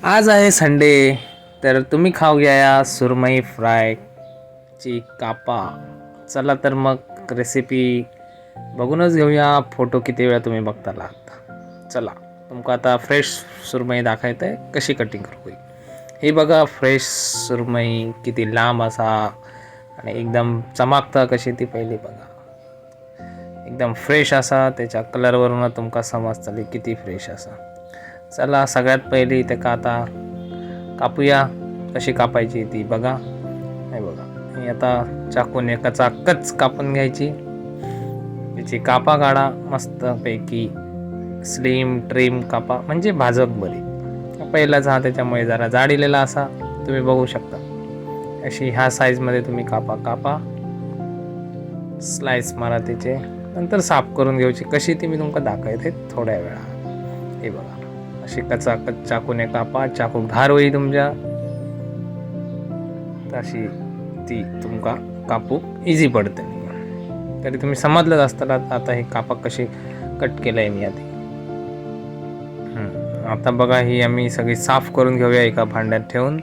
आज आहे संडे, तर तुम्ही खाऊ घ्या या सुरमई फ्रायची कापा. चला तर मग रेसिपी बघूनच घेऊया. फोटो किती वेळा तुम्ही बघता आहात. चला तुमका आता फ्रेश सुरमई दाखवत आहे कशी कटिंग करू. हे बघा फ्रेश सुरमई किती लांब असा आणि एकदम चमकता कशी ती पहिली बघा. एकदम फ्रेश असा, त्याच्या कलरवरून तुमका समजतली किती फ्रेश असा. चला सगळ्यात पहिली ते का आता कापूया. कशी कापायची ती बघा. हे बघा, ही आता चाकून एका चाकच कापून घ्यायची. त्याची कापा काढा मस्तपैकी स्लिम ट्रिम कापा, म्हणजे भाजक बरी. पहिलाच हा त्याच्यामुळे जरा जाडिलेला असा तुम्ही बघू शकता. अशी ह्या साईजमध्ये तुम्ही कापा स्लाइस मारा त्याचे. नंतर साफ करून घ्यायची. कशी ती मी तुमका दाखवते थोड्या वेळा. हे बघा, अशी कचाकच चाकूने कापा. चाकू धार होई तुमच्या, तशी ती तुमका कापू इझी पडते. तरी तुम्ही समजलंच असताना आता हे कापा कशी कट केलंय मी आधी. आता बघा, ही आम्ही सगळी साफ करून घेऊया एका भांड्यात ठेवून.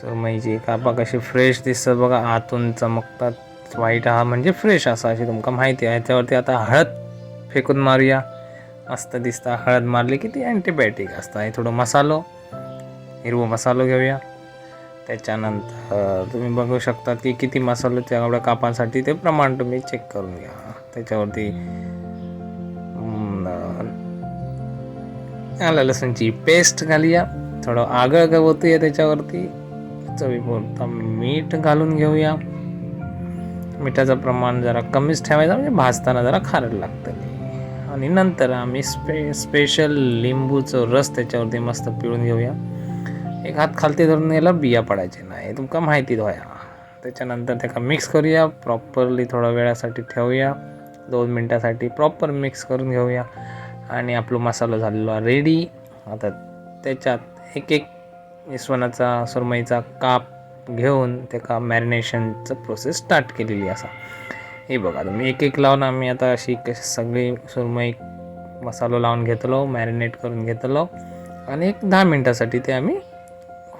सुरमईची कापा कशी फ्रेश दिसतात बघा, आतून चमकतात. व्हाईट हा म्हणजे फ्रेश असा, अशी तुमका माहिती आहे. त्यावरती आता हळद फेकून मारूया. मस्त दिसता. हळद मारली की ती अँटीबायोटिक असतं. हे थोडं मसालो, हिरवं मसालो घेऊया. त्याच्यानंतर तुम्ही बघू शकता की किती मसालो तेवढ्या कापांसाठी ते प्रमाण तुम्ही चेक करून घ्या. त्याच्यावरती आलं लसूणची पेस्ट घालूया. थोडं आगळ गवतूया. त्याच्यावरती चवीपुरता मीठ घालून घेऊया. मिठाचं प्रमाण जरा कमीच ठेवायचं, म्हणजे भाजताना जरा खारट लागतं. आणि नंतर आम्ही स्पेशल लिंबूचं रस त्याच्यावरती मस्त पिळून घेऊया. एक हात खालती धरून याला बिया पडायचे नाही, तुमका माहिती होया. त्याच्यानंतर त्याला मिक्स करूया प्रॉपरली. थोडा वेळासाठी ठेवूया, 2 मिनटासाठी प्रॉपर मिक्स करून घेऊया. आणि आपला मसाला झालेला रेडी. आता त्याच्यात एक निस्वनाचा सुरमईचा काप घेऊन त्याका मॅरिनेशनचं प्रोसेस स्टार्ट केलेली असा. हे बघा तुम्ही एक लावून आम्ही आता अशी सगळी सुरमई मसाला लावून घेतलो, मॅरिनेट करून घेतलो. आणि एक 10 मिनटासाठी ते आम्ही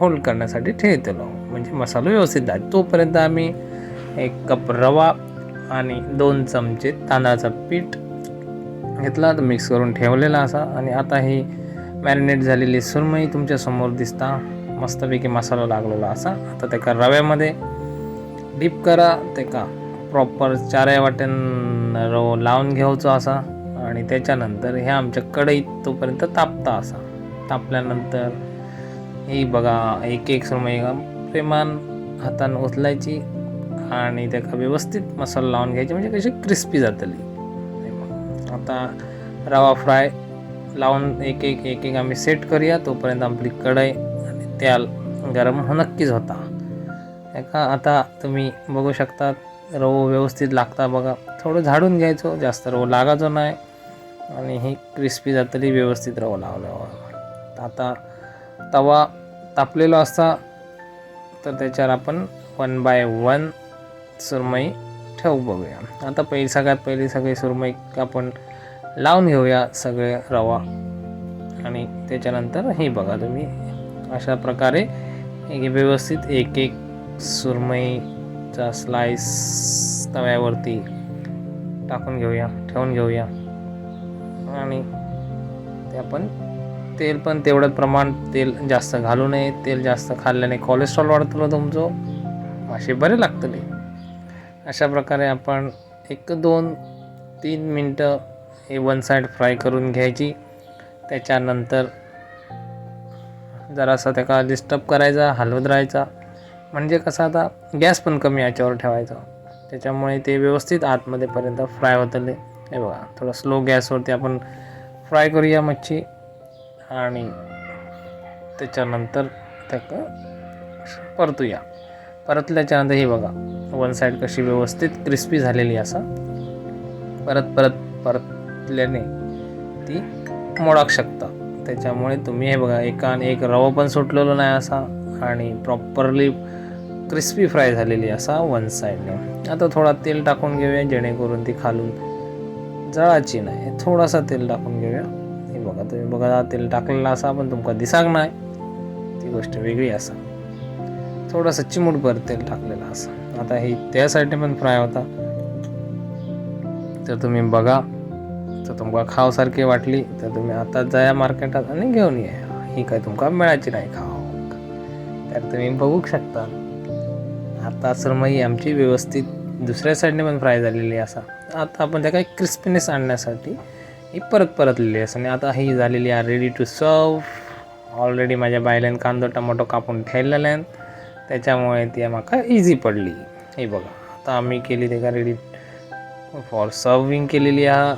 होल्ड करण्यासाठी ठेवतलो, म्हणजे मसाला व्यवस्थित झाला. तोपर्यंत आम्ही 1 कप रवा आणि 2 चमचे तांदळाचं पीठ घेतला, तर मिक्स करून ठेवलेला असा. आणि आता ही मॅरिनेट झालेली सुरमई तुमच्यासमोर दिसता. मस्तपैकी मसाला लागलेला असा. आता त्याका रव्यामध्ये डीप करा. त्याका प्रॉपर 4 वाट्यान रवो लावून घ्यायचो असा. आणि त्याच्यानंतर ह्या आमच्या कढईत तोपर्यंत तापता असा. तापल्यानंतर ही बघा एक सुरमई प्रेमान हातानं उचलायची आणि त्याका व्यवस्थित मसाला लावून घ्यायची, म्हणजे कशी क्रिस्पी जातली. आता रवा फ्राय लावून एक आम्ही सेट करूया. तोपर्यंत आपली कढई आणि तेल गरम नक्कीच होता. आता तुम्ही बघू शकता रवो व्यवस्थित लागता बघा. थोडं झाडून घ्यायचं, जास्त रवो लागायचो नाही. आणि ही क्रिस्पी जातली व्यवस्थित रवो लावला. आता तवा तापलेला असता, तर त्याच्यावर आपण 1 बाय 1 सुरमई ठेवू बघूया. आता सगळ्यात पहिली सगळी सुरमई आपण लावून घेऊया सगळे रवा. आणि त्याच्यानंतर हे बघा तुम्ही अशा प्रकारे व्यवस्थित एक सुरमईचा स्लाइस तव्यावरती टाकून घेऊया, ठेवून घेऊया. आणि ते आपण तेल पण तेवढं प्रमाण तेल जास्त घालू नये. तेल जास्त खाल्ल्याने कोलेस्ट्रॉल वाढतं तुमचं, मासे बरे लागतले. अशा प्रकारे आपण 1, 2, 3 मिनटं हे 1 साईड फ्राय करून घ्यायची. त्याच्यानंतर जरासा त्याला डिस्टर्ब करायचा, हलवत राहायचा, म्हणजे कसं आता गॅस पण कमी याच्यावर ठेवायचा. त्याच्यामुळे ते व्यवस्थित आतमध्येपर्यंत फ्राय होतले. हे बघा, थोडं स्लो गॅसवरती आपण फ्राय करूया मच्छी. आणि त्याच्यानंतर त्याला परतूया. परतल्याच्यानंतर हे बघा 1 साईड कशी व्यवस्थित क्रिस्पी झालेली असा. परतल्याने ती मोडाक शकता. त्याच्यामुळे तुम्ही हे बघा एक रवा पण सुटलेलो नाही असा. आणि प्रॉपरली क्रिस्पी फ्राय झालेली असा 1 साईडने. आता थोडा तेल टाकून घेऊया, जेणेकरून ती खालून जळाची नाही. थोडासा तेल टाकून घेऊया. हे बघा तुम्ही बघा तेल टाकलेलं असा पण तुमका दिसाक नाही, ती गोष्ट वेगळी असा. थोडंसं चिमूटभर तेल टाकलेलं असं. आता ही त्यासाठी पण फ्राय होता. तर तुम्ही बघा, तर तुमका खावसारखी वाटली तर तुम्ही आता जाया मार्केटात आणि घेऊन या. ही काय तुमका मिळायची नाही खाव, तर तुम्ही बघू शकता. आता सुरमई आमची व्यवस्थित दुसऱ्या साईडने पण फ्राय झालेली असा. आता आपण त्या काही क्रिस्पीनेस आणण्यासाठी ही परतलेली असं. आणि आता ही झालेली आहे रेडी टू सर्व. ऑलरेडी माझ्या बायलेन कांदो टमाटो कापून ठेवलेले आहेत, त्याच्यामुळे ती माका इझी पडली. हे बघा, आता आम्ही केली ते का रेडी फॉर सर्विंग केलेली आहे,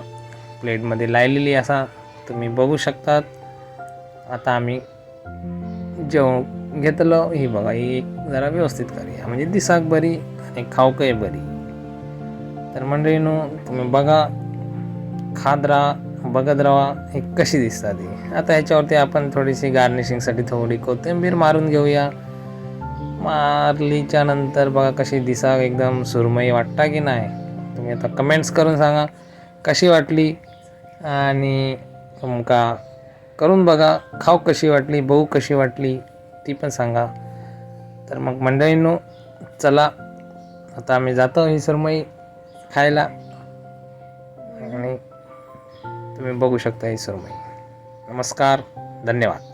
प्लेटमध्ये लायलेली असा तुम्ही बघू शकतात. आता आम्ही जेवण घेतलं. ही बघा, ही एक जरा व्यवस्थित करूया म्हणजे दिसाक बरी आणि खाऊकही बरी. तर मंडळीनो तुम्ही बघा, खात राहा, बघत राहा ही कशी दिसतात ती. आता ह्याच्यावरती आपण थोडीशी गार्निशिंगसाठी थोडी कोथिंबीर मारून घेऊया. मारलीच्या नंतर बघा कशी दिसाक एकदम सुरमई वाटता की नाही. तुम्ही आता कमेंट्स करून सांगा कशी वाटली, आणि तुमका करून बघा, खाऊ कशी वाटली, बघू कशी वाटली ती पण सांगा. तर मग मंडळींनो चला, आता आम्ही जातो ही सुरमई खायला, आणि तुम्ही बघू शकता ही सुरमई. नमस्कार, धन्यवाद.